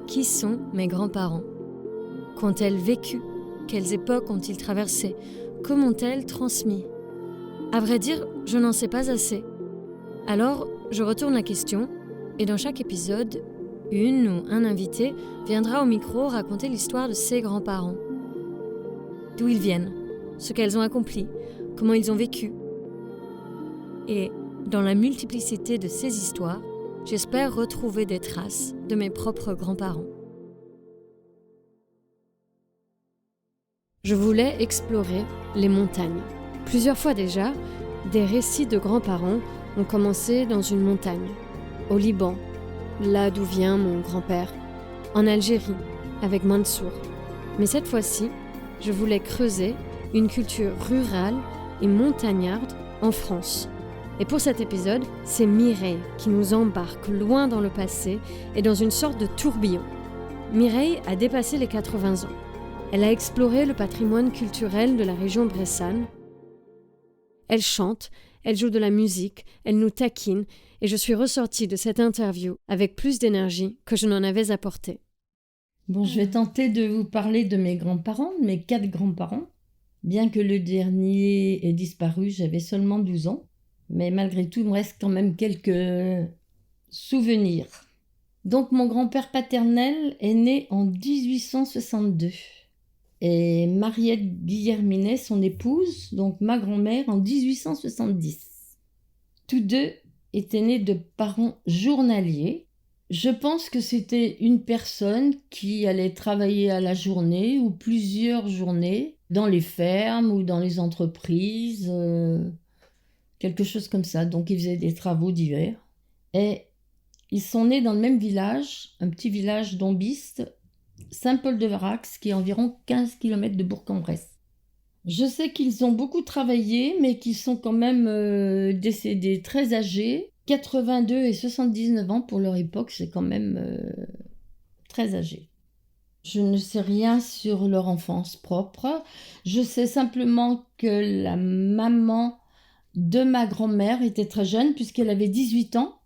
Qui sont mes grands-parents? Qu'ont-elles vécu? Quelles époques ont-ils traversées? Comment ont-elles transmis? À vrai dire, je n'en sais pas assez. Alors, je retourne la question, et dans chaque épisode, une ou un invité viendra au micro raconter l'histoire de ses grands-parents. D'où ils viennent, ce qu'elles ont accompli, comment ils ont vécu. Et dans la multiplicité de ces histoires, j'espère retrouver des traces de mes propres grands-parents. Je voulais explorer les montagnes. Plusieurs fois déjà, des récits de grands-parents ont commencé dans une montagne, au Liban, là d'où vient mon grand-père, en Algérie, avec Mansour. Mais cette fois-ci, je voulais creuser une culture rurale et montagnarde en France. Et pour cet épisode, c'est Mireille qui nous embarque loin dans le passé et dans une sorte de tourbillon. Mireille a dépassé les 80 ans. Elle a exploré le patrimoine culturel de la région bressane. Elle chante, elle joue de la musique, elle nous taquine et je suis ressortie de cette interview avec plus d'énergie que je n'en avais apporté. Bon, je vais tenter de vous parler de mes grands-parents, de mes 4 grands-parents. Bien que le dernier ait disparu, j'avais seulement 12 ans. Mais malgré tout, il me reste quand même quelques souvenirs. Donc, mon grand-père paternel est né en 1862. Et Mariette Guillerminet, son épouse, donc ma grand-mère, en 1870. Tous deux étaient nés de parents journaliers. Je pense que c'était une personne qui allait travailler à la journée ou plusieurs journées dans les fermes ou dans les entreprises, quelque chose comme ça. Donc ils faisaient des travaux divers. Et ils sont nés dans le même village, un petit village dombiste, Saint-Paul-de-Varax, qui est environ 15 km de Bourg-en-Bresse. Je sais qu'ils ont beaucoup travaillé, mais qu'ils sont quand même décédés très âgés. 82 et 79 ans pour leur époque, c'est quand même très âgé. Je ne sais rien sur leur enfance propre. Je sais simplement que la maman de ma grand-mère était très jeune, puisqu'elle avait 18 ans,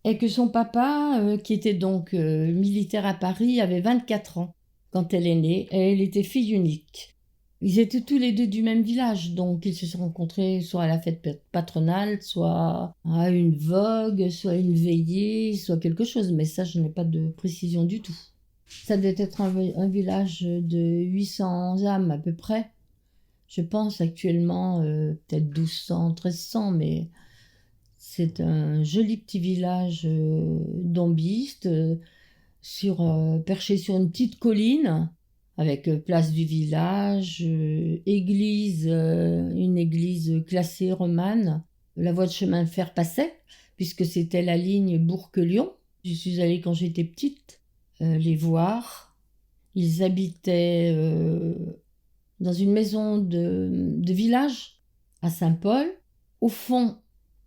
et que son papa, qui était donc militaire à Paris, avait 24 ans quand elle est née, et elle était fille unique. Ils étaient tous les deux du même village, donc ils se sont rencontrés soit à la fête patronale, soit à une vogue, soit à une veillée, soit quelque chose, mais ça, je n'ai pas de précision du tout. Ça devait être un village de 800 âmes à peu près. Je pense actuellement peut-être 1200, 1300, mais c'est un joli petit village dombiste, perché sur une petite colline, avec place du village, église, une église classée romane. La voie de chemin de fer passait, puisque c'était la ligne Bourg-Lyon. Je suis allée quand j'étais petite les voir. Ils habitaient dans une maison de village à Saint-Paul, au fond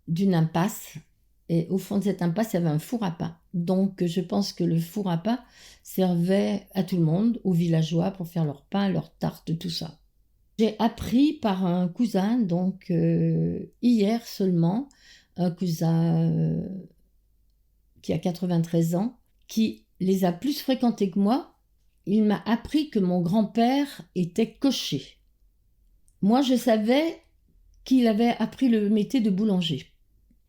d'une impasse. Et au fond de cette impasse, il y avait un four à pain. Donc, je pense que le four à pain servait à tout le monde, aux villageois, pour faire leur pain, leur tarte, tout ça. J'ai appris par un cousin, donc hier seulement, un cousin qui a 93 ans, qui les a plus fréquentés que moi. Il m'a appris que mon grand-père était cocher. Moi, je savais qu'il avait appris le métier de boulanger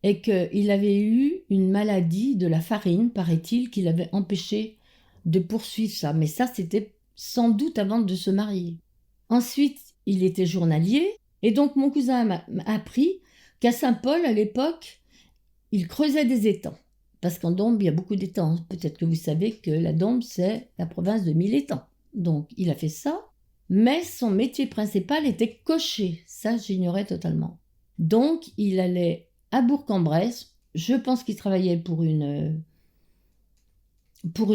et qu'il avait eu une maladie de la farine, paraît-il, qui l'avait empêché de poursuivre ça. Mais ça, c'était sans doute avant de se marier. Ensuite, il était journalier, et donc mon cousin m'a appris qu'à Saint-Paul, à l'époque, il creusait des étangs. Parce qu'en Dombes, il y a beaucoup d'étangs. Peut-être que vous savez que la Dombes, c'est la province de 1000 étangs. Donc, il a fait ça, mais son métier principal était cocher. Ça, j'ignorais totalement. Donc, il allait à Bourg-en-Bresse. Je pense qu'il travaillait pour une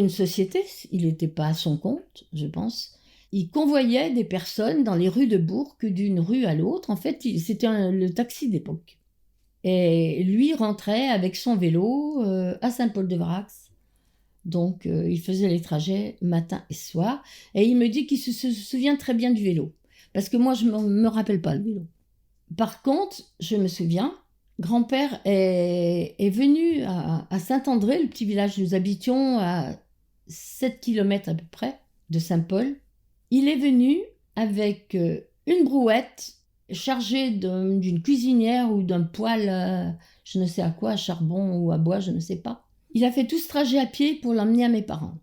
société. Il n'était pas à son compte, je pense. Il convoyait des personnes dans les rues de Bourg, d'une rue à l'autre. En fait, c'était le taxi d'époque. Et lui rentrait avec son vélo à Saint-Paul-de-Varax. Donc, il faisait les trajets matin et soir. Et il me dit qu'il se souvient très bien du vélo. Parce que moi, je ne me rappelle pas le vélo. Par contre, je me souviens, grand-père est venu à Saint-André, le petit village où nous habitions, à 7 kilomètres à peu près de Saint-Paul. Il est venu avec une brouette chargée d'une cuisinière ou d'un poêle, je ne sais à quoi, à charbon ou à bois, je ne sais pas. Il a fait tout ce trajet à pied pour l'emmener à mes parents.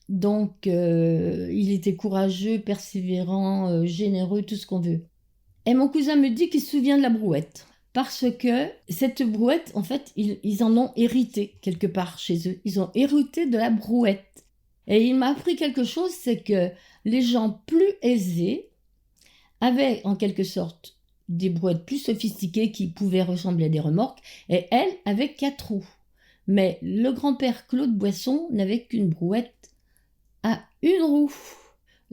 Donc, il était courageux, persévérant, généreux, tout ce qu'on veut. Et mon cousin me dit qu'il se souvient de la brouette. Parce que cette brouette, en fait, ils en ont hérité quelque part chez eux. Ils ont hérité de la brouette. Et il m'a appris quelque chose, c'est que les gens plus aisés avaient en quelque sorte des brouettes plus sophistiquées qui pouvaient ressembler à des remorques, et elle avait 4 roues. Mais le grand-père Claude Boisson n'avait qu'une brouette à une roue.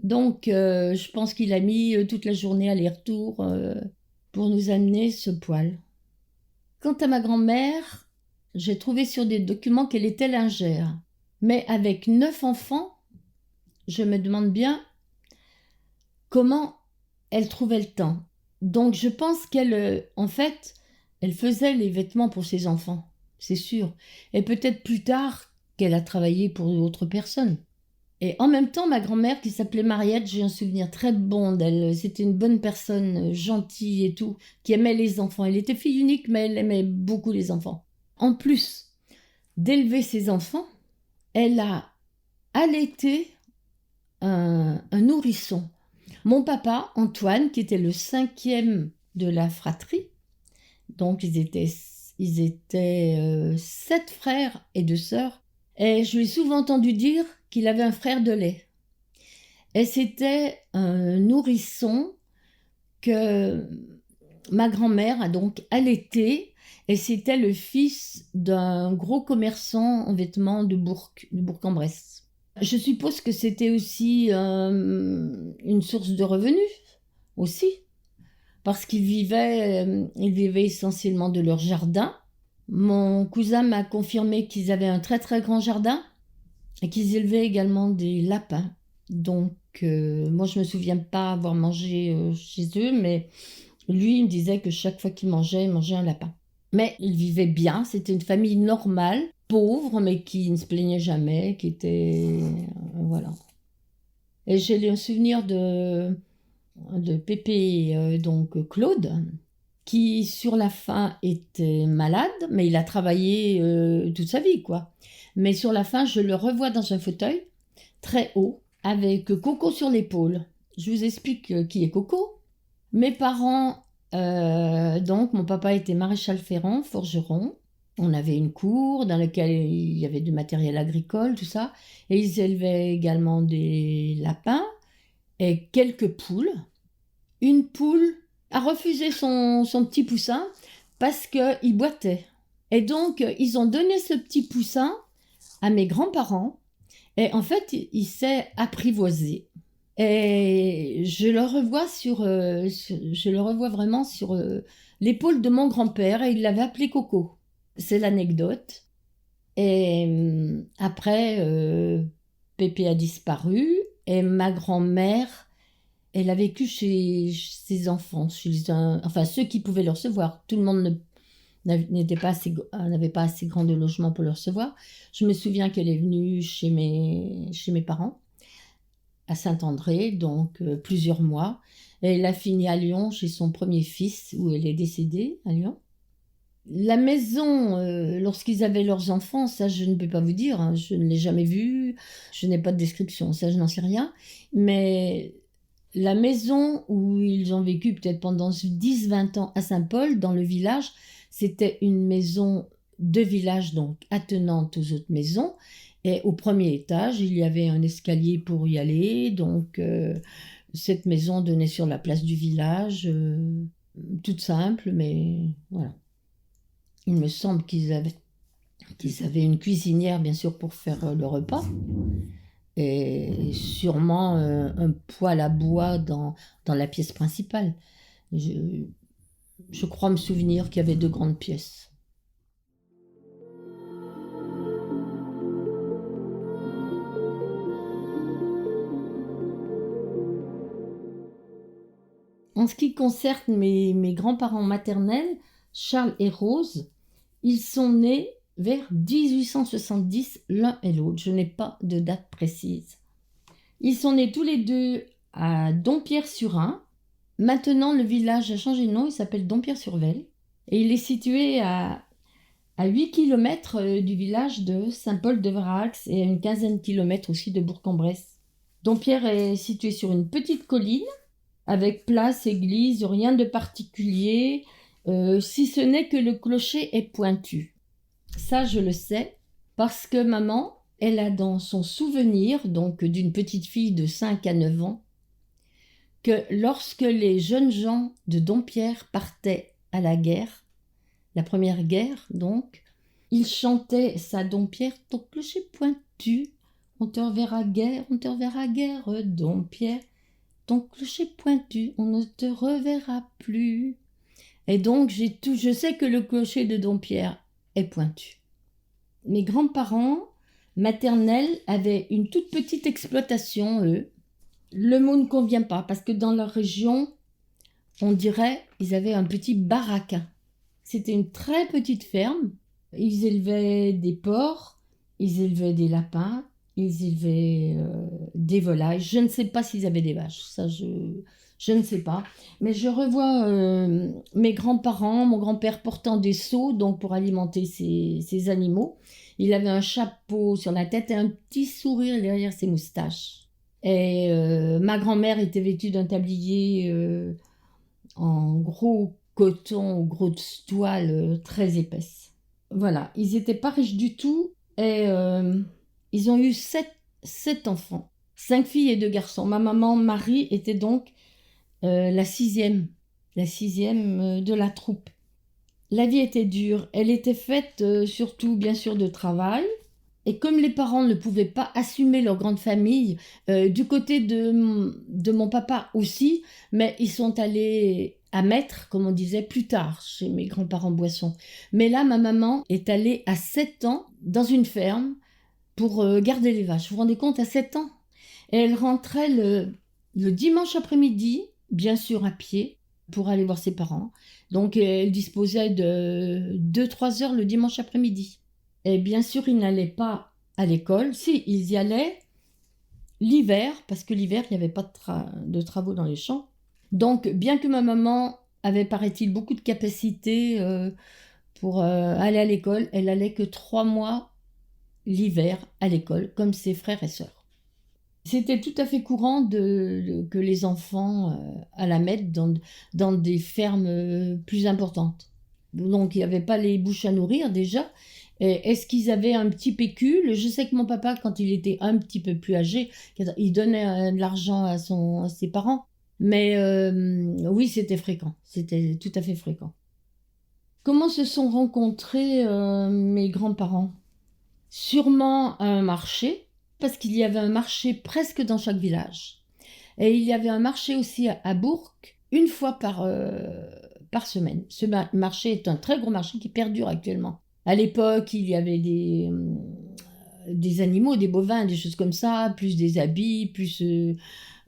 Donc, je pense qu'il a mis toute la journée aller-retour pour nous amener ce poêle. Quant à ma grand-mère, j'ai trouvé sur des documents qu'elle était lingère. Mais avec 9 enfants, je me demande bien comment elle trouvait le temps. Donc, je pense qu'elle, en fait, elle faisait les vêtements pour ses enfants, c'est sûr. Et peut-être plus tard qu'elle a travaillé pour d'autres personnes. Et en même temps, ma grand-mère, qui s'appelait Mariette, j'ai un souvenir très bon d'elle. C'était une bonne personne, gentille et tout, qui aimait les enfants. Elle était fille unique, mais elle aimait beaucoup les enfants. En plus d'élever ses enfants, elle a allaité un nourrisson. Mon papa, Antoine, qui était le 5e de la fratrie, donc ils étaient 7 frères et 2 sœurs, et je lui ai souvent entendu dire qu'il avait un frère de lait. Et c'était un nourrisson que ma grand-mère a donc allaité, et c'était le fils d'un gros commerçant en vêtements de Bourg-en-Bresse. Je suppose que c'était aussi une source de revenus, aussi, parce qu'ils vivaient essentiellement de leur jardin. Mon cousin m'a confirmé qu'ils avaient un très très grand jardin et qu'ils élevaient également des lapins. Donc, moi je me souviens pas avoir mangé chez eux, mais lui il me disait que chaque fois qu'il mangeait un lapin. Mais ils vivaient bien, c'était une famille normale, pauvre, mais qui ne se plaignait jamais, qui était... voilà. Et j'ai un souvenir de Pépé, donc Claude, qui sur la fin était malade, mais il a travaillé toute sa vie, quoi. Mais sur la fin, je le revois dans un fauteuil, très haut, avec Coco sur l'épaule. Je vous explique qui est Coco. Mes parents, donc mon papa était maréchal ferrant, forgeron. On avait une cour dans laquelle il y avait du matériel agricole, tout ça. Et ils élevaient également des lapins et quelques poules. Une poule a refusé son petit poussin parce qu'il boitait. Et donc, ils ont donné ce petit poussin à mes grands-parents. Et en fait, il s'est apprivoisé. Et je le revois vraiment sur l'épaule de mon grand-père et il l'avait appelé Coco. C'est l'anecdote. Et après, Pépé a disparu et ma grand-mère, elle a vécu chez ses enfants, enfin ceux qui pouvaient le recevoir. Tout le monde n'avait pas assez grand de logement pour le recevoir. Je me souviens qu'elle est venue chez mes parents, à Saint-André, donc plusieurs mois. Et elle a fini à Lyon chez son premier fils, où elle est décédée, à Lyon. La maison, lorsqu'ils avaient leurs enfants, ça je ne peux pas vous dire, hein, je ne l'ai jamais vue, je n'ai pas de description, ça je n'en sais rien. Mais la maison où ils ont vécu peut-être pendant 10-20 ans à Saint-Paul, dans le village, c'était une maison de village, donc attenante aux autres maisons. Et au premier étage, il y avait un escalier pour y aller. Donc, cette maison donnait sur la place du village, toute simple, mais voilà. Il me semble qu'ils avaient une cuisinière, bien sûr, pour faire le repas. Et sûrement un poêle à bois dans la pièce principale. Je crois me souvenir qu'il y avait 2 grandes pièces. En ce qui concerne mes grands-parents maternels, Charles et Rose, ils sont nés vers 1870 l'un et l'autre. Je n'ai pas de date précise. Ils sont nés tous les deux à Dompierre-sur-Ain. Maintenant, le village a changé de nom, il s'appelle Dompierre-sur-Vesle. Et il est situé à 8 km du village de Saint-Paul-de-Varax et à une quinzaine de kilomètres aussi de Bourg-en-Bresse. Dompierre est situé sur une petite colline avec place, église, rien de particulier, si ce n'est que le clocher est pointu. Ça, je le sais, parce que maman, elle a dans son souvenir, donc d'une petite fille de 5 à 9 ans, que lorsque les jeunes gens de Dompierre partaient à la guerre, la première guerre donc, ils chantaient ça Dompierre, ton clocher pointu, on te reverra guère, Dompierre, ton clocher pointu, on ne te reverra plus. Et donc je sais que le clocher de Dompierre est pointu. Mes grands-parents maternels avaient une toute petite exploitation, eux. Le mot ne convient pas, parce que dans leur région, on dirait ils avaient un petit baraquin. C'était une très petite ferme. Ils élevaient des porcs, ils élevaient des lapins, ils élevaient des volailles. Je ne sais pas s'ils avaient des vaches, ça je ne sais pas. Mais je revois mes grands-parents, mon grand-père portant des seaux donc pour alimenter ces animaux. Il avait un chapeau sur la tête et un petit sourire derrière ses moustaches. Et ma grand-mère était vêtue d'un tablier en gros coton ou grosse toile très épaisse. Voilà, ils n'étaient pas riches du tout et ils ont eu sept enfants, 5 filles et 2 garçons. Ma maman Marie était donc la sixième de la troupe. La vie était dure, elle était faite surtout bien sûr de travail. Et comme les parents ne pouvaient pas assumer leur grande famille, du côté de mon papa aussi, mais ils sont allés à Maître, comme on disait, plus tard, chez mes grands-parents Boisson. Mais là, ma maman est allée à 7 ans dans une ferme pour garder les vaches. Vous vous rendez compte, à 7 ans? Et elle rentrait le dimanche après-midi, bien sûr à pied, pour aller voir ses parents. Donc elle disposait de 2-3 heures le dimanche après-midi. Et bien sûr, ils n'allaient pas à l'école. Si, ils y allaient l'hiver, parce que l'hiver, il n'y avait pas de travaux dans les champs. Donc, bien que ma maman avait, paraît-il, beaucoup de capacité pour aller à l'école, elle allait que 3 mois l'hiver à l'école, comme ses frères et sœurs. C'était tout à fait courant que les enfants allaient mettre dans des fermes plus importantes. Donc, il n'y avait pas les bouches à nourrir déjà. Est-ce qu'ils avaient un petit pécule? Je sais que mon papa, quand il était un petit peu plus âgé, il donnait de l'argent à ses parents. Mais oui, c'était fréquent. C'était tout à fait fréquent. Comment se sont rencontrés mes grands-parents? Sûrement à un marché, parce qu'il y avait un marché presque dans chaque village. Et il y avait un marché aussi à Bourg, une fois par semaine. Ce marché est un très gros marché qui perdure actuellement. À l'époque, il y avait des animaux, des bovins, des choses comme ça, plus des habits, plus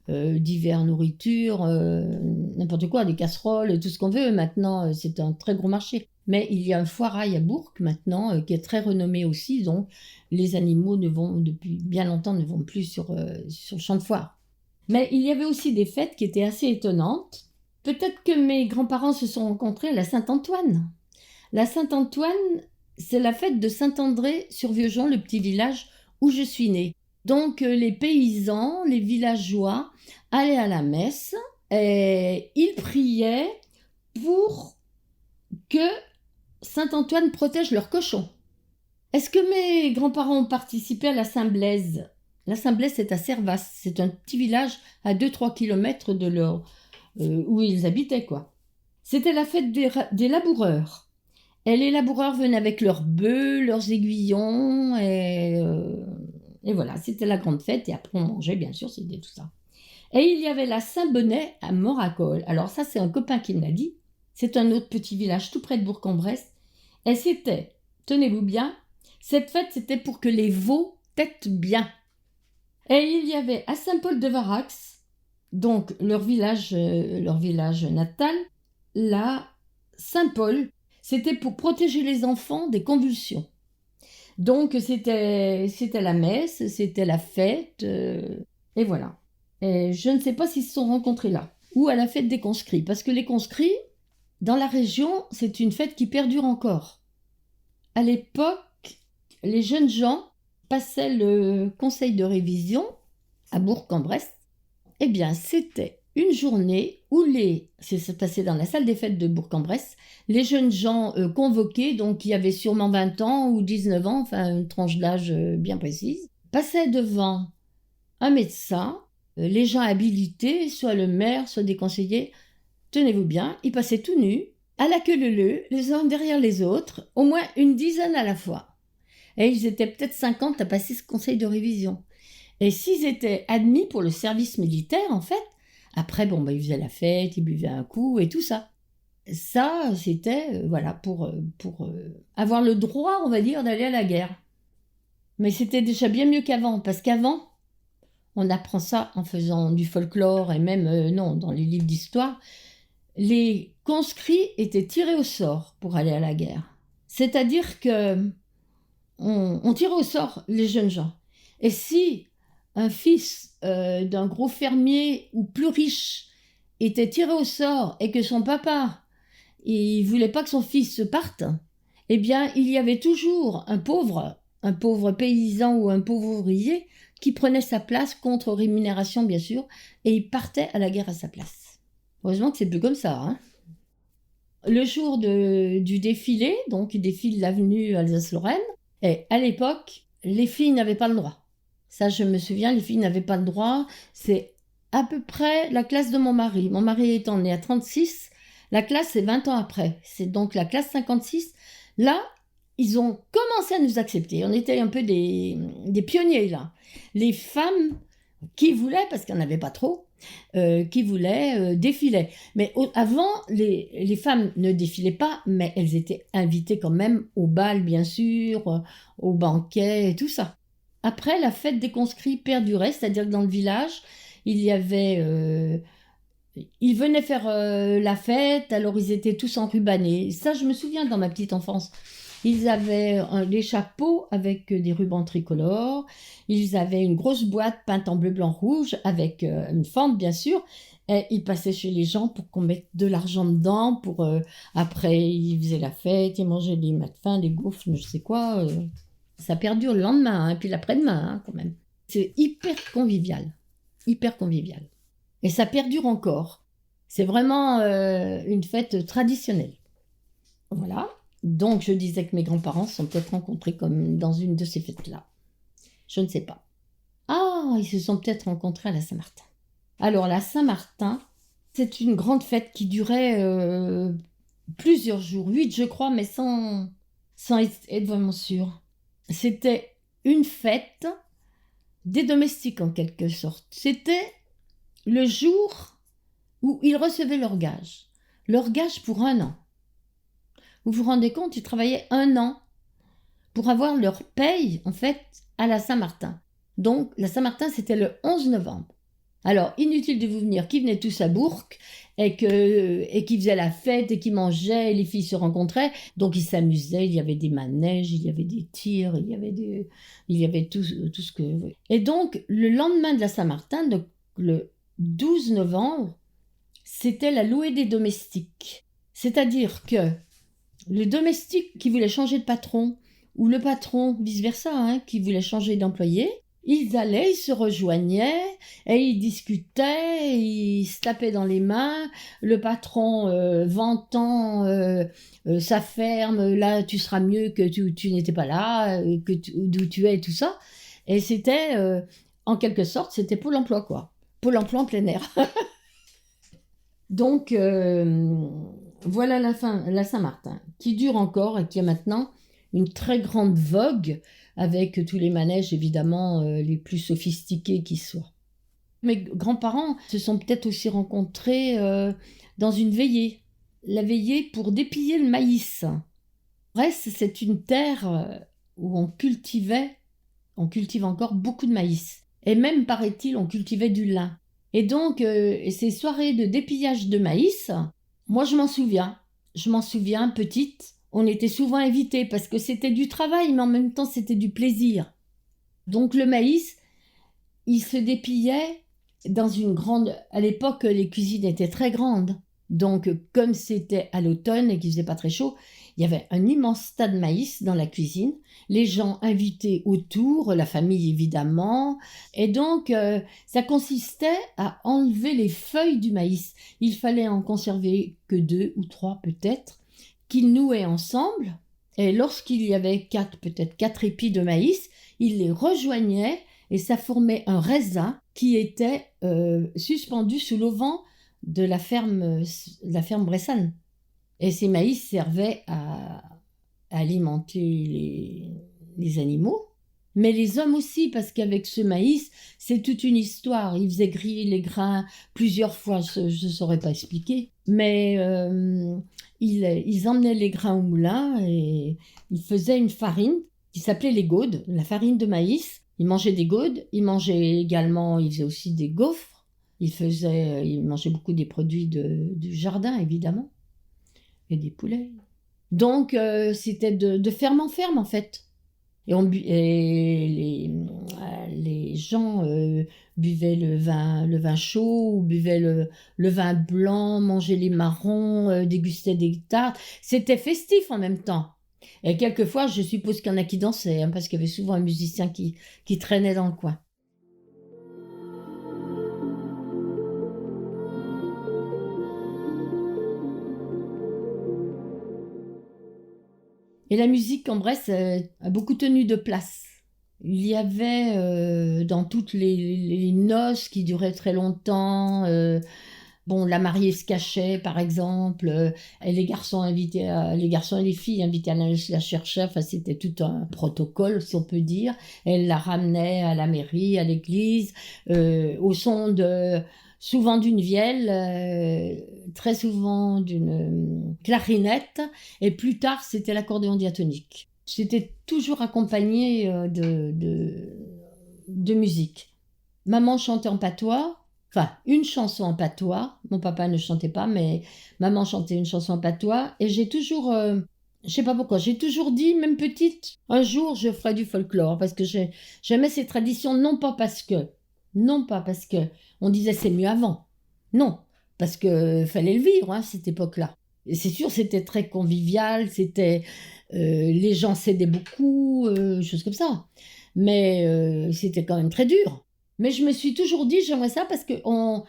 divers nourritures, n'importe quoi, des casseroles, tout ce qu'on veut. Maintenant, c'est un très gros marché. Mais il y a un foirail à Bourg maintenant qui est très renommé aussi, donc les animaux depuis bien longtemps ne vont plus sur le champ de foire. Mais il y avait aussi des fêtes qui étaient assez étonnantes. Peut-être que mes grands-parents se sont rencontrés à la Saint-Antoine. La Saint-Antoine, c'est la fête de Saint-André sur Vieux-Jean, le petit village où je suis née. Donc les paysans, les villageois allaient à la messe et ils priaient pour que Saint-Antoine protège leurs cochons. Est-ce que mes grands-parents ont participé à la Saint-Blaise? La Saint-Blaise, c'est à Servas. C'est un petit village à 2-3 km de où ils habitaient, quoi. C'était la fête des laboureurs. Et les laboureurs venaient avec leurs bœufs, leurs aiguillons, et voilà, c'était la grande fête. Et après, on mangeait, bien sûr, c'était tout ça. Et il y avait la Saint-Bonnet à Moracol. Alors ça, c'est un copain qui me l'a dit. C'est un autre petit village tout près de Bourg-en-Bresse. Et c'était, tenez-vous bien, cette fête, c'était pour que les veaux têtent bien. Et il y avait à Saint-Paul-de-Varax, donc leur village natal, la Saint-Paul, c'était pour protéger les enfants des convulsions. Donc c'était la messe, c'était la fête, et voilà. Et je ne sais pas s'ils se sont rencontrés là, ou à la fête des conscrits, parce que les conscrits, dans la région, c'est une fête qui perdure encore. À l'époque, les jeunes gens passaient le conseil de révision à Bourg-en-Bresse. Eh bien, c'était une journée où ça se passait dans la salle des fêtes de Bourg-en-Bresse, les jeunes gens convoqués, donc qui avaient sûrement 20 ans ou 19 ans, enfin une tranche d'âge bien précise, passaient devant un médecin, les gens habilités, soit le maire, soit des conseillers, tenez-vous bien, ils passaient tout nus, à la queue leu-leu, les uns derrière les autres, au moins une dizaine à la fois. Et ils étaient peut-être 50 à passer ce conseil de révision. Et s'ils étaient admis pour le service militaire, en fait, après, ils faisaient la fête, ils buvaient un coup et tout ça. Ça, c'était, pour avoir le droit, on va dire, d'aller à la guerre. Mais c'était déjà bien mieux qu'avant, parce qu'avant, on apprend ça en faisant du folklore et même, dans les livres d'histoire, les conscrits étaient tirés au sort pour aller à la guerre. C'est-à-dire que on tirait au sort les jeunes gens. Et si un fils d'un gros fermier ou plus riche était tiré au sort et que son papa, il voulait pas que son fils se parte, eh bien, il y avait toujours un pauvre paysan ou un pauvre ouvrier qui prenait sa place contre rémunération, bien sûr, et il partait à la guerre à sa place. Heureusement que c'est plus comme ça, hein. Le jour du défilé, donc il défile l'avenue Alsace-Lorraine, et à l'époque, les filles n'avaient pas le droit. Ça, je me souviens, les filles n'avaient pas le droit. C'est à peu près la classe de mon mari. Mon mari étant né à 36, la classe, c'est 20 ans après. C'est donc la classe 56. Là, ils ont commencé à nous accepter. On était un peu des pionniers, là. Les femmes qui voulaient, parce qu'il n'y en avait pas trop, qui voulaient défiler. Mais avant, les femmes ne défilaient pas, mais elles étaient invitées quand même au bal, bien sûr, au banquet et tout ça. Après, la fête des conscrits perdurait, c'est-à-dire que dans le village, il y avait... ils venaient faire la fête, alors ils étaient tous enrubanés. Ça, je me souviens dans ma petite enfance. Ils avaient des chapeaux avec des rubans tricolores. Ils avaient une grosse boîte peinte en bleu, blanc, rouge avec une fente, bien sûr. Et ils passaient chez les gens pour qu'on mette de l'argent dedans. Après, ils faisaient la fête, ils mangeaient des matefins, des gaufres, je sais quoi. Ça perdure le lendemain, puis l'après-demain, quand même. C'est hyper convivial. Hyper convivial. Et ça perdure encore. C'est vraiment une fête traditionnelle. Voilà. Donc, je disais que mes grands-parents se sont peut-être rencontrés comme dans une de ces fêtes-là. Je ne sais pas. Ah, ils se sont peut-être rencontrés à la Saint-Martin. Alors, la Saint-Martin, c'est une grande fête qui durait plusieurs jours, 8 je crois, mais sans être vraiment sûre. C'était une fête des domestiques en quelque sorte. C'était le jour où ils recevaient leur gage pour 1 an. Vous vous rendez compte, ils travaillaient 1 an pour avoir leur paye, en fait, à la Saint-Martin. Donc, la Saint-Martin, c'était le 11 novembre. Alors, inutile de vous venir qu'ils venaient tous à Bourg et qu'ils faisaient la fête et qu'ils mangeaient, et les filles se rencontraient. Donc, ils s'amusaient, il y avait des manèges, il y avait des tirs, il y avait tout ce que... Et donc, le lendemain de la Saint-Martin, donc le 12 novembre, c'était la louée des domestiques. C'est-à-dire que le domestique qui voulait changer de patron, ou le patron, vice-versa, qui voulait changer d'employé, ils allaient, ils se rejoignaient, et ils discutaient, ils se tapaient dans les mains, le patron vantant sa ferme, là tu seras mieux que tu n'étais pas là, d'où tu es, et tout ça. Et c'était, en quelque sorte, c'était Pôle emploi, quoi. Pôle emploi en plein air. Donc, voilà la Saint-Martin, qui dure encore et qui a maintenant une très grande vogue, avec tous les manèges, évidemment, les plus sophistiqués qui soient. Mes grands-parents se sont peut-être aussi rencontrés dans une veillée. La veillée pour dépiller le maïs. Brest, c'est une terre où on cultive encore beaucoup de maïs. Et même, paraît-il, on cultivait du lin. Et donc, ces soirées de dépillage de maïs, moi je m'en souviens petite, on était souvent invités parce que c'était du travail, mais en même temps, c'était du plaisir. Donc le maïs, il se dépillait dans une grande... À l'époque, les cuisines étaient très grandes. Donc, comme c'était à l'automne et qu'il faisait pas très chaud, il y avait un immense tas de maïs dans la cuisine. Les gens invités autour, la famille évidemment. Et donc, ça consistait à enlever les feuilles du maïs. Il fallait en conserver que 2 ou 3 peut-être, qu'ils nouaient ensemble. Et lorsqu'il y avait peut-être 4 épis de maïs, ils les rejoignaient et ça formait un raisin qui était suspendu sous l'auvent de la ferme Bressane. Et ces maïs servaient à alimenter les animaux, mais les hommes aussi, parce qu'avec ce maïs, c'est toute une histoire. Ils faisaient griller les grains plusieurs fois, je ne saurais pas expliquer, mais ils emmenaient les grains au moulin et ils faisaient une farine qui s'appelait les gaudes, la farine de maïs. Ils mangeaient des gaudes, ils faisaient aussi des gaufres, ils mangeaient beaucoup des produits du jardin, évidemment, et des poulets. Donc, c'était de ferme en ferme, en fait. Et les gens buvaient le vin chaud, ou buvaient le vin blanc, mangeaient les marrons, dégustaient des tartes. C'était festif en même temps. Et quelquefois, je suppose qu'il y en a qui dansaient, hein, parce qu'il y avait souvent un musicien qui traînait dans le coin. Et la musique en Bresse a beaucoup tenu de place. Il y avait dans toutes les noces qui duraient très longtemps, la mariée se cachait par exemple, et les garçons et les filles invités à la chercher, enfin c'était tout un protocole si on peut dire. Elle la ramenait à la mairie, à l'église, au son souvent d'une vielle, très souvent d'une clarinette, et plus tard c'était l'accordéon diatonique. C'était toujours accompagné de musique. Maman chantait en patois, enfin une chanson en patois. Mon papa ne chantait pas, mais maman chantait une chanson en patois. Et j'ai toujours, je sais pas pourquoi, j'ai toujours dit, même petite, un jour je ferai du folklore, parce que j'aimais ces traditions, non pas parce que on disait c'est mieux avant. Non, parce que fallait le vivre, hein, cette époque-là. Et c'est sûr, c'était très convivial, les gens s'aidaient beaucoup, choses comme ça. Mais c'était quand même très dur. Mais je me suis toujours dit, j'aimerais ça parce qu'on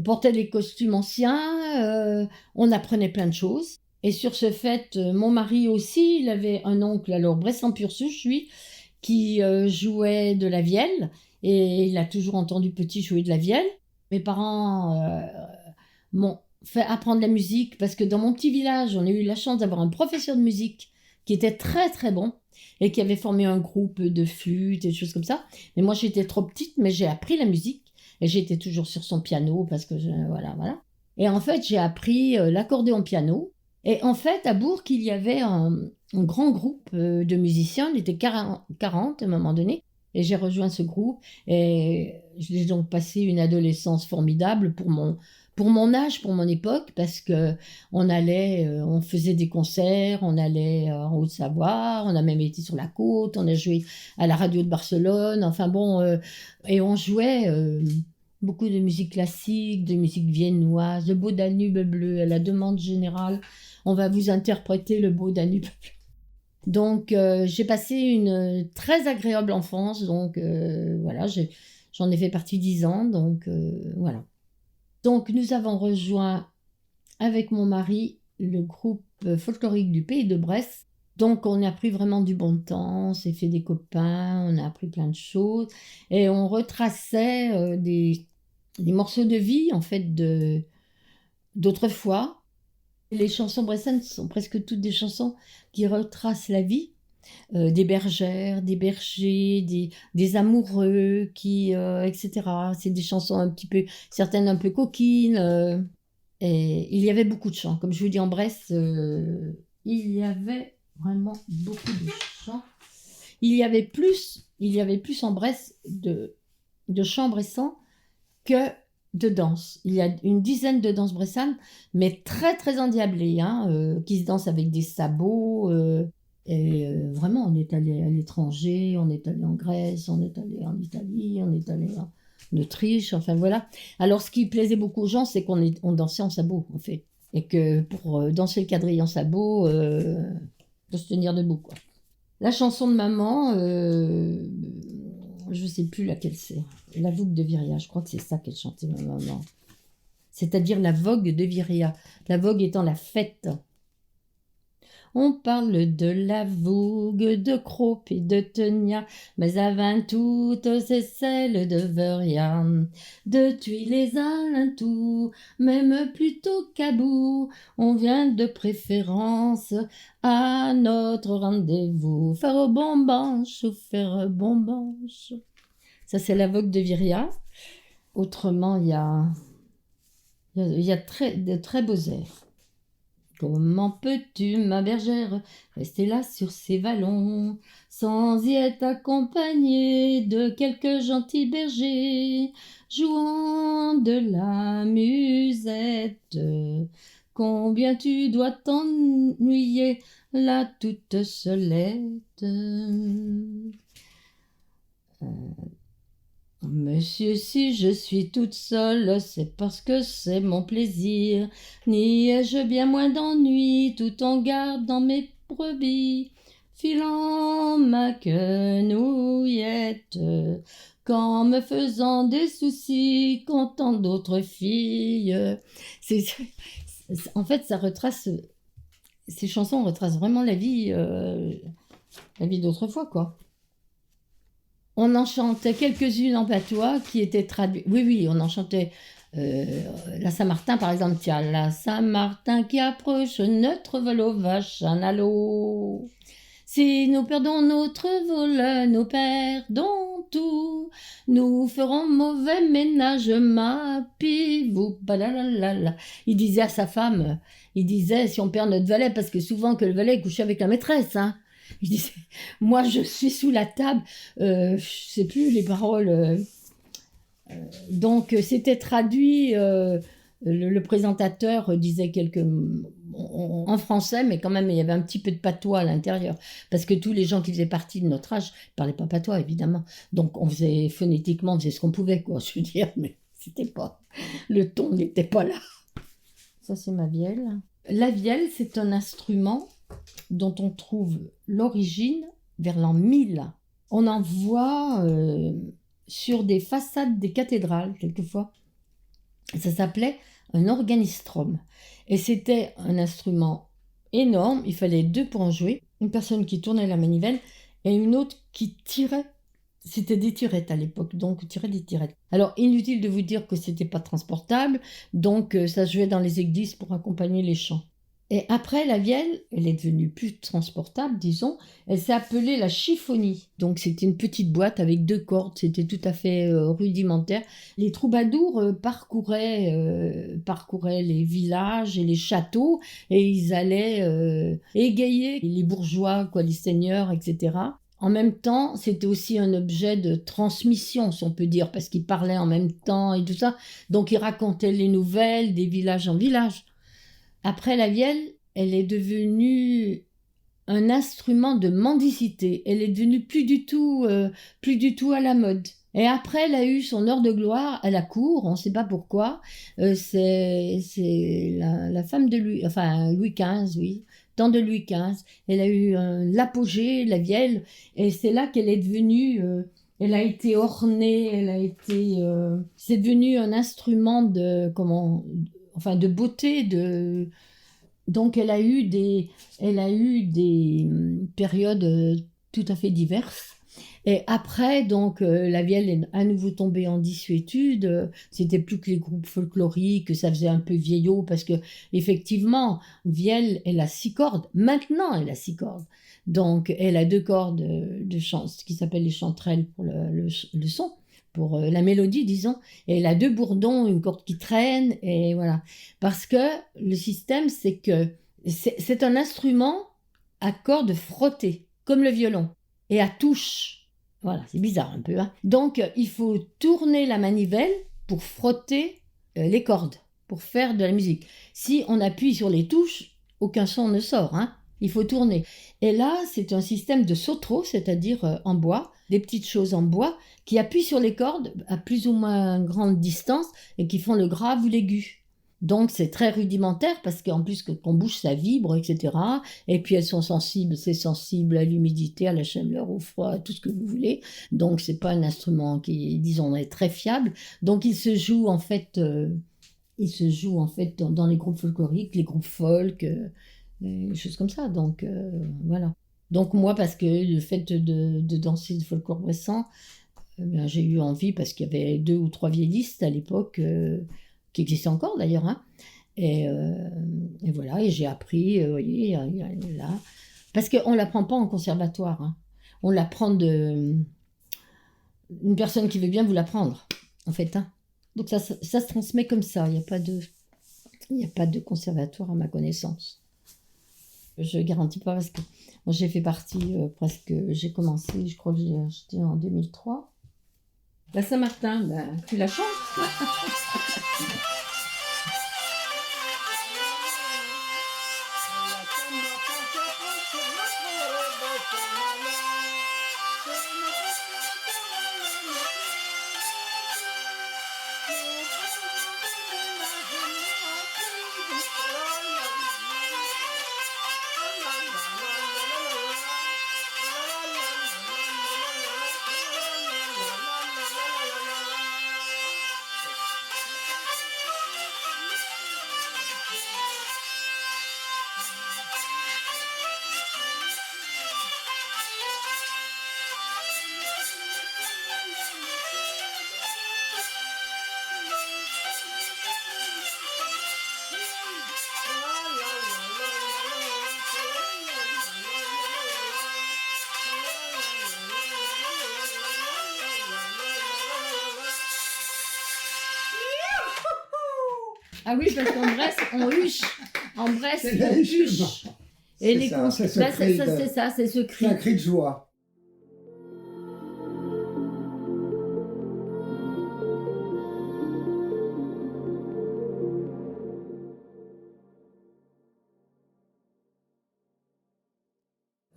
portait des costumes anciens, on apprenait plein de choses. Et sur ce fait, mon mari aussi, il avait un oncle, alors Bressan-Pur-Souche, lui, qui jouait de la vielle. Et il a toujours entendu petit jouer de la vielle. Mes parents m'ont fait apprendre la musique parce que dans mon petit village, on a eu la chance d'avoir un professeur de musique qui était très très bon et qui avait formé un groupe de flûte et des choses comme ça. Mais moi, j'étais trop petite, mais j'ai appris la musique et j'étais toujours sur son piano parce que voilà. Et en fait, j'ai appris l'accordéon piano. Et en fait, à Bourg, il y avait un grand groupe de musiciens. On était 40 à un moment donné. Et j'ai rejoint ce groupe et j'ai donc passé une adolescence formidable pour mon âge, pour mon époque, parce que on faisait des concerts, on allait en Haute-Savoie, on a même été sur la côte, on a joué à la radio de Barcelone, enfin bon, et on jouait beaucoup de musique classique, de musique viennoise, le Beau Danube bleu, à la demande générale, on va vous interpréter le Beau Danube bleu. Donc, j'ai passé une très agréable enfance. Donc, voilà, j'en ai fait partie 10 ans. Donc, voilà. Donc, nous avons rejoint avec mon mari le groupe folklorique du Pays de Bresse. Donc, on a pris vraiment du bon temps. On s'est fait des copains. On a appris plein de choses. Et on retraçait des morceaux de vie, en fait, d'autrefois. Les chansons bressanes sont presque toutes des chansons qui retracent la vie des bergères, des bergers, des amoureux, etc. C'est des chansons certaines un peu coquines. Et il y avait beaucoup de chants. Comme je vous dis, en Bresse, il y avait vraiment beaucoup de chants. Il y avait plus en Bresse de chants bressans que de danse. Il y a une dizaine de danses bressanes, mais très très endiablées, qui se dansent avec des sabots. Vraiment, on est allé à l'étranger, on est allé en Grèce, on est allé en Italie, on est allé en Autriche, enfin voilà. Alors, ce qui plaisait beaucoup aux gens, c'est on dansait en sabots, en fait. Et que pour danser le quadrille en sabots, faut se tenir debout, quoi. La chanson de maman, je ne sais plus laquelle c'est. La Vogue de Viria, je crois que c'est ça qu'elle chantait, ma maman. C'est-à-dire la Vogue de Viria. La Vogue étant la fête. On parle de la vogue, de Crope et de Tenia, mais avant toutes c'est celle de Veria. De tuer les alentours, même plutôt qu'à bout, on vient de préférence à notre rendez-vous. Faire bonbanche ou faire bonbanche. Ça, c'est la vogue de Viria. Autrement, il y a de très beaux airs. Comment peux-tu, ma bergère, rester là sur ces vallons, sans y être accompagnée de quelques gentils bergers, jouant de la musette? Combien tu dois t'ennuyer là toute seulette. Monsieur, si je suis toute seule, c'est parce que c'est mon plaisir. N'y ai-je bien moins d'ennui, tout en gardant mes brebis, filant ma quenouillette, qu'en me faisant des soucis, content d'autres filles. En fait, ça retrace, ces chansons retracent vraiment la vie d'autrefois, quoi. On en chantait quelques-unes en patois qui étaient traduites. Oui, on en chantait la Saint-Martin, par exemple. Tiens, la Saint-Martin qui approche, notre vol aux vaches, un halo. Si nous perdons notre vol, nous perdons tout. Nous ferons mauvais ménage, ma pivou. Il disait à sa femme, si on perd notre valet, parce que souvent que le valet couchait avec la maîtresse, Il disait, moi je suis sous la table, je sais plus les paroles. Donc c'était traduit, le présentateur disait en français, mais quand même il y avait un petit peu de patois à l'intérieur, parce que tous les gens qui faisaient partie de notre âge ne parlaient pas patois évidemment. Donc on faisait phonétiquement, on faisait ce qu'on pouvait, quoi, je veux dire, mais le ton n'était pas là. Ça c'est ma vielle. La vielle, c'est un instrument dont on trouve l'origine vers l'an 1000. On en voit sur des façades des cathédrales, quelquefois. Ça s'appelait un organistrum. Et c'était un instrument énorme, il fallait 2 pour en jouer. Une personne qui tournait la manivelle et une autre qui tirait. C'était des tirettes à l'époque, donc tirait des tirettes. Alors, inutile de vous dire que c'était pas transportable, donc ça se jouait dans les églises pour accompagner les chants. Et après, la vielle, elle est devenue plus transportable, disons. Elle s'est appelée la chiffonie. Donc, c'était une petite boîte avec 2 cordes. C'était tout à fait rudimentaire. Les troubadours parcouraient les villages et les châteaux et ils allaient égayer les bourgeois, quoi, les seigneurs, etc. En même temps, c'était aussi un objet de transmission, si on peut dire, parce qu'ils parlaient en même temps et tout ça. Donc, ils racontaient les nouvelles des villages en village. Après la vielle, elle est devenue un instrument de mendicité. Elle est devenue plus du tout à la mode. Et après, elle a eu son heure de gloire à la cour, on ne sait pas pourquoi. C'est la femme de Louis XV, oui, temps de Louis XV. Elle a eu l'apogée, la vielle, et c'est là qu'elle est devenue... elle a été ornée, c'est devenu un instrument de beauté, donc elle a eu des périodes tout à fait diverses. Et après, donc, la vielle est à nouveau tombée en désuétude. C'était plus que les groupes folkloriques, ça faisait un peu vieillot, parce que effectivement, vielle, elle a 6 cordes. Maintenant, elle a 6 cordes. Donc, elle a 2 cordes de chant, ce qui s'appelle les chanterelles pour le son, pour la mélodie, disons. Et elle a 2 bourdons, une corde qui traîne, et voilà. Parce que le système, c'est que c'est un instrument à cordes frottées, comme le violon, et à touche. Voilà, c'est bizarre un peu. Donc, il faut tourner la manivelle pour frotter les cordes pour faire de la musique. Si on appuie sur les touches, aucun son ne sort, hein. Il faut tourner. Et là, c'est un système de sautreau, c'est-à-dire en bois, des petites choses en bois, qui appuient sur les cordes à plus ou moins grande distance et qui font le grave ou l'aigu. Donc c'est très rudimentaire parce qu'en plus quand on bouge ça vibre, etc. Et puis elles sont sensibles, c'est sensible à l'humidité, à la chaleur, au froid, à tout ce que vous voulez. Donc c'est pas un instrument qui, disons, est très fiable. Donc il se joue en fait dans les groupes folkloriques, les groupes folk, des choses comme ça. Donc voilà. Donc moi, parce que le fait de danser du folklore récent, ben, j'ai eu envie parce qu'il y avait 2 ou 3 vieillistes à l'époque qui existent encore d'ailleurs, hein. Et voilà, et j'ai appris, vous voyez, là. Parce qu'on ne l'apprend pas en conservatoire, hein. On l'apprend une personne qui veut bien vous l'apprendre, en fait, hein. Donc ça se transmet comme ça, il n'y a pas de conservatoire à ma connaissance. Je ne garantis pas parce que moi j'ai fait partie presque, j'ai commencé, je crois que j'ai acheté en 2003. La Saint-Martin, ben, tu la chantes? Ah oui, parce qu'en Bresse, on huche. En Bresse, on huche. Et les cons, c'est ça, c'est ce cri. C'est un cri de joie.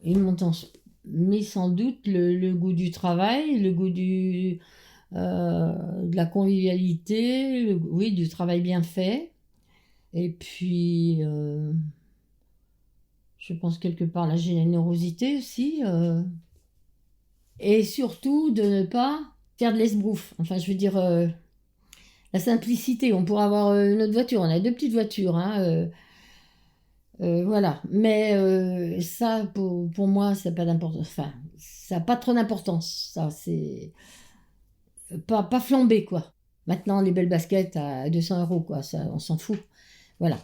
Ils m'ont mis sans doute le goût du travail, le goût de la convivialité, oui, du travail bien fait. Et puis, je pense quelque part la générosité aussi. Et surtout de ne pas faire de l'esbrouf. Enfin, je veux dire, la simplicité. On pourrait avoir une autre voiture. On a 2 petites voitures, hein. Voilà. Mais ça, pour moi, ça n'a pas d'importance. Enfin, ça n'a pas trop d'importance. Ça, c'est pas flambé, quoi. Maintenant, les belles baskets à 200 €, quoi. Ça, on s'en fout. Voilà.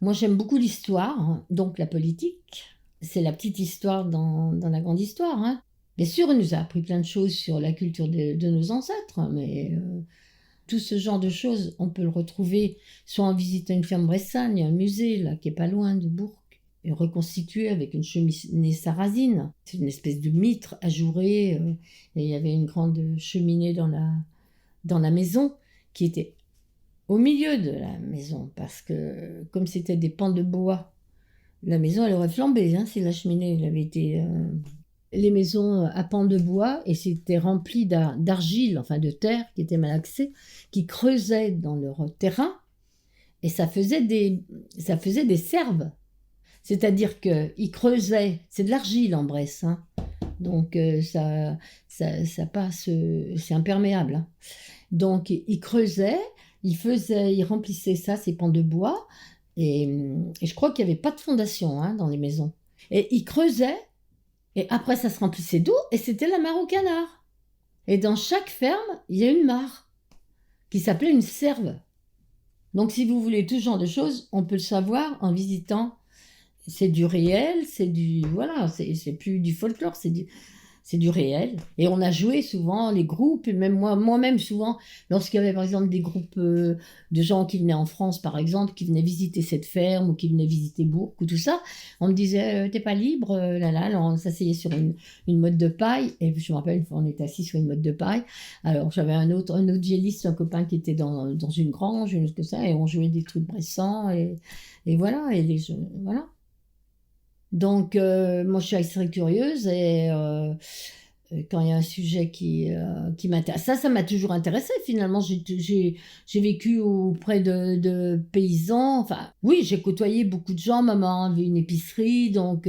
Moi, j'aime beaucoup l'histoire, hein, donc la politique. C'est la petite histoire dans la grande histoire, hein. Bien sûr, on nous a appris plein de choses sur la culture de nos ancêtres, hein, mais tout ce genre de choses, on peut le retrouver soit en visitant une ferme bressane, il y a un musée là qui est pas loin de Bourg, et reconstitué avec une cheminée sarrasine. C'est une espèce de mitre ajouré, et il y avait une grande cheminée dans la maison qui était au milieu de la maison, parce que comme c'était des pans de bois, la maison elle aurait flambé, hein, si la cheminée elle avait été... Les maisons à pans de bois, et c'était rempli d'argile, enfin de terre qui était malaxée, qui creusaient dans leur terrain, et ça faisait des cerves. C'est-à-dire qu'ils creusaient, c'est de l'argile en Bresse, hein, donc ça passe, c'est imperméable, hein. Donc ils creusaient, ils remplissaient ça, ces pans de bois, et je crois qu'il n'y avait pas de fondation, hein, dans les maisons. Et ils creusaient, et après ça se remplissait d'eau, et c'était la mare au canard. Et dans chaque ferme, il y a une mare qui s'appelait une serve. Donc si vous voulez tout ce genre de choses, on peut le savoir en visitant. C'est du réel, c'est du... Voilà, c'est plus du folklore, c'est du réel. Et on a joué souvent, les groupes, et même moi-même souvent, lorsqu'il y avait par exemple des groupes de gens qui venaient en France, par exemple, qui venaient visiter cette ferme ou qui venaient visiter Bourg ou tout ça, on me disait, t'es pas libre, là, là. Alors on s'asseyait sur une motte de paille, et je me rappelle, une fois, on était assis sur une motte de paille. Alors j'avais un autre géliste, un copain qui était dans une grange, une chose que ça, et on jouait des trucs bressants, et voilà, et les jeux, voilà. Donc, moi, je suis assez curieuse et quand il y a un sujet qui m'intéresse, ça m'a toujours intéressée. Finalement, j'ai vécu auprès de paysans. Enfin, oui, j'ai côtoyé beaucoup de gens. Maman avait une épicerie, donc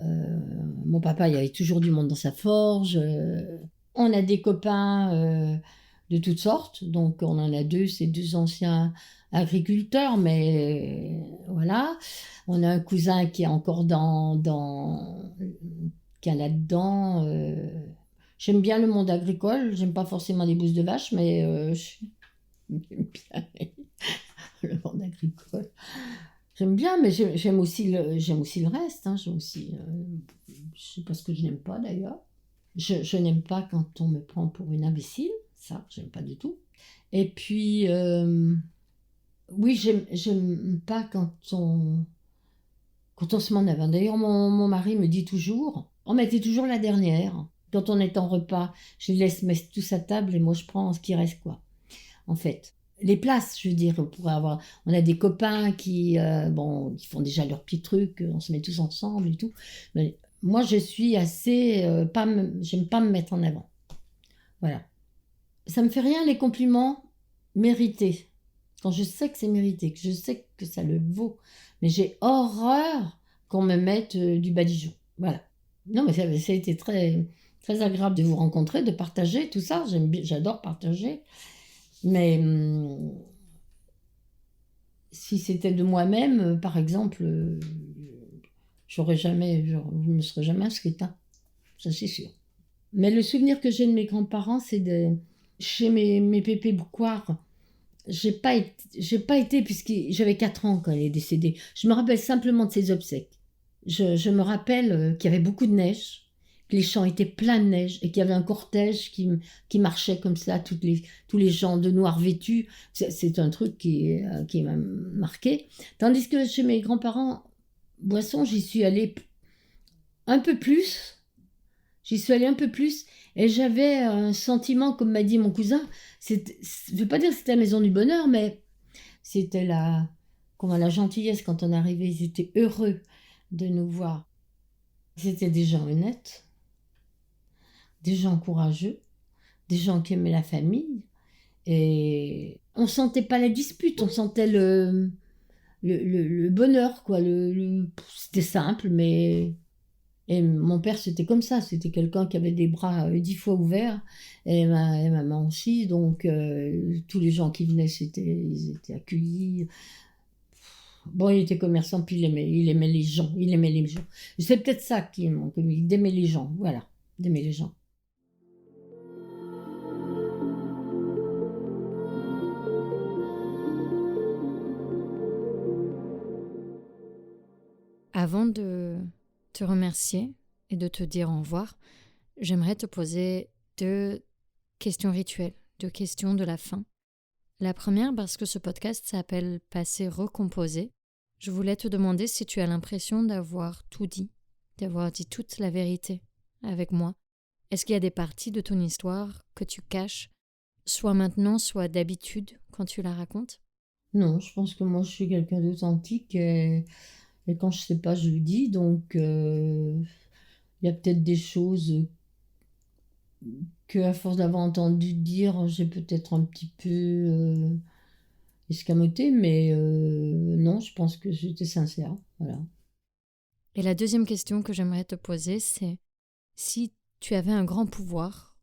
mon papa, il y avait toujours du monde dans sa forge. On a des copains de toutes sortes, donc on en a deux, c'est deux anciens agriculteurs, mais voilà. On a un cousin qui est encore qui est là-dedans. J'aime bien le monde agricole, j'aime pas forcément les bousses de vache, mais j'aime bien le monde agricole. J'aime bien, mais j'aime aussi le reste. Hein. J'aime aussi, je sais pas ce que je n'aime pas d'ailleurs. Je n'aime pas quand on me prend pour une imbécile, ça, j'aime pas du tout. Et puis, oui, j'aime pas quand on se m'en avant. D'ailleurs, mon mari me dit toujours, oh, mais t'es toujours la dernière. Quand on est en repas, je les laisse mettre tous à table et moi je prends ce qui reste, quoi. En fait, les places, je veux dire, on a des copains bon, qui font déjà leurs petits trucs, on se met tous ensemble et tout. Mais moi, je suis assez, j'aime pas me mettre en avant. Voilà. Ça me fait rien les compliments mérités. Quand je sais que c'est mérité, que je sais que ça le vaut. Mais j'ai horreur qu'on me mette du badigeon. Voilà. Non, mais ça a été très, très agréable de vous rencontrer, de partager tout ça. J'adore partager. Mais si c'était de moi-même, par exemple, je me serais jamais inscrite. Hein. Ça, c'est sûr. Mais le souvenir que j'ai de mes grands-parents, c'est chez mes pépés Boucoirs. J'ai pas été puisque j'avais 4 ans quand elle est décédée. Je me rappelle simplement de ses obsèques. Je me rappelle qu'il y avait beaucoup de neige, que les champs étaient pleins de neige et qu'il y avait un cortège qui marchait comme ça, tous les gens de noir vêtus. C'est un truc qui m'a marqué. Tandis que chez mes grands-parents, Boisson, j'y suis allée un peu plus. J'y suis allée un peu plus et j'avais un sentiment, comme m'a dit mon cousin, je ne veux pas dire que c'était la maison du bonheur, mais c'était comment la gentillesse quand on arrivait, ils étaient heureux de nous voir. C'était des gens honnêtes, des gens courageux, des gens qui aimaient la famille et on sentait pas la dispute, on sentait le bonheur, quoi. C'était simple, mais et mon père, c'était comme ça. C'était quelqu'un qui avait des bras 10 fois ouverts. Et ma maman aussi. Donc, tous les gens qui venaient, ils étaient accueillis. Bon, il était commerçant, puis il aimait les gens. Il aimait les gens. C'est peut-être ça qui manque. Il aimait les gens. Voilà. D'aimer les gens. Avant de te remercier et de te dire au revoir, j'aimerais te poser 2 questions rituelles, 2 questions de la fin. La première, parce que ce podcast s'appelle Passé recomposé, je voulais te demander si tu as l'impression d'avoir tout dit, d'avoir dit toute la vérité avec moi. Est-ce qu'il y a des parties de ton histoire que tu caches, soit maintenant, soit d'habitude, quand tu la racontes ? Non, je pense que moi, je suis quelqu'un d'authentique et quand je sais pas, je le dis. Donc, il y a peut-être des choses que, à force d'avoir entendu dire, j'ai peut-être un petit peu escamoté, mais non, je pense que j'étais sincère. Voilà. Et la deuxième question que j'aimerais te poser, c'est si tu avais un grand pouvoir,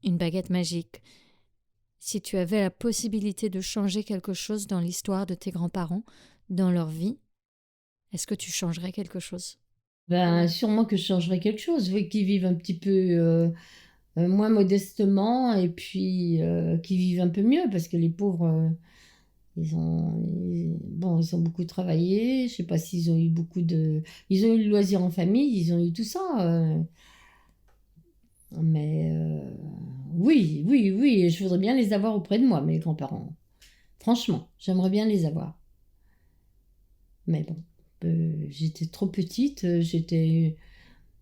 une baguette magique, si tu avais la possibilité de changer quelque chose dans l'histoire de tes grands-parents, dans leur vie, est-ce que tu changerais quelque chose ? Ben, sûrement que je changerais quelque chose, oui, qui vivent un petit peu moins modestement et puis qui vivent un peu mieux, parce que les pauvres, bon, ils ont beaucoup travaillé, je sais pas s'ils ont eu ils ont eu le loisir en famille, ils ont eu tout ça. Mais oui, je voudrais bien les avoir auprès de moi, mes grands-parents. Franchement, j'aimerais bien les avoir. Mais bon, j'étais trop petite.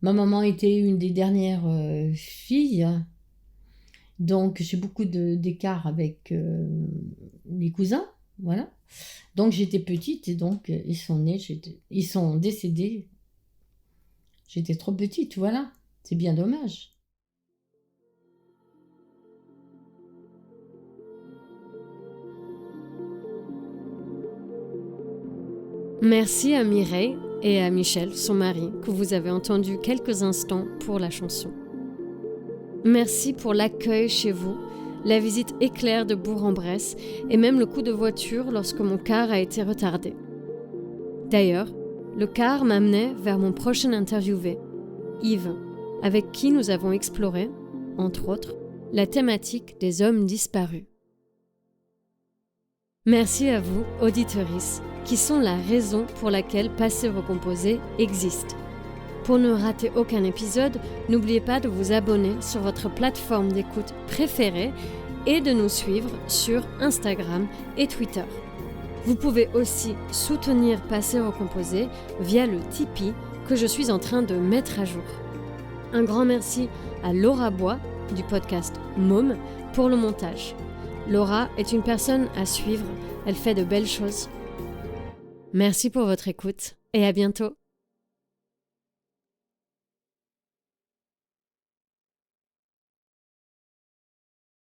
Ma maman était une des dernières filles. Donc, j'ai beaucoup d'écart avec mes cousins. Voilà. Donc, j'étais petite et donc, ils sont décédés. J'étais trop petite, voilà. C'est bien dommage. Merci à Mireille et à Michel, son mari, que vous avez entendu quelques instants pour la chanson. Merci pour l'accueil chez vous, la visite éclair de Bourg-en-Bresse et même le coup de voiture lorsque mon car a été retardé. D'ailleurs, le car m'amenait vers mon prochain interviewé, Yves, avec qui nous avons exploré, entre autres, la thématique des hommes disparus. Merci à vous, auditrices, qui sont la raison pour laquelle Passé Recomposé existe. Pour ne rater aucun épisode, n'oubliez pas de vous abonner sur votre plateforme d'écoute préférée et de nous suivre sur Instagram et Twitter. Vous pouvez aussi soutenir Passé Recomposé via le Tipeee que je suis en train de mettre à jour. Un grand merci à Laura Bois du podcast Môme pour le montage. Laura est une personne à suivre, elle fait de belles choses. Merci pour votre écoute et à bientôt.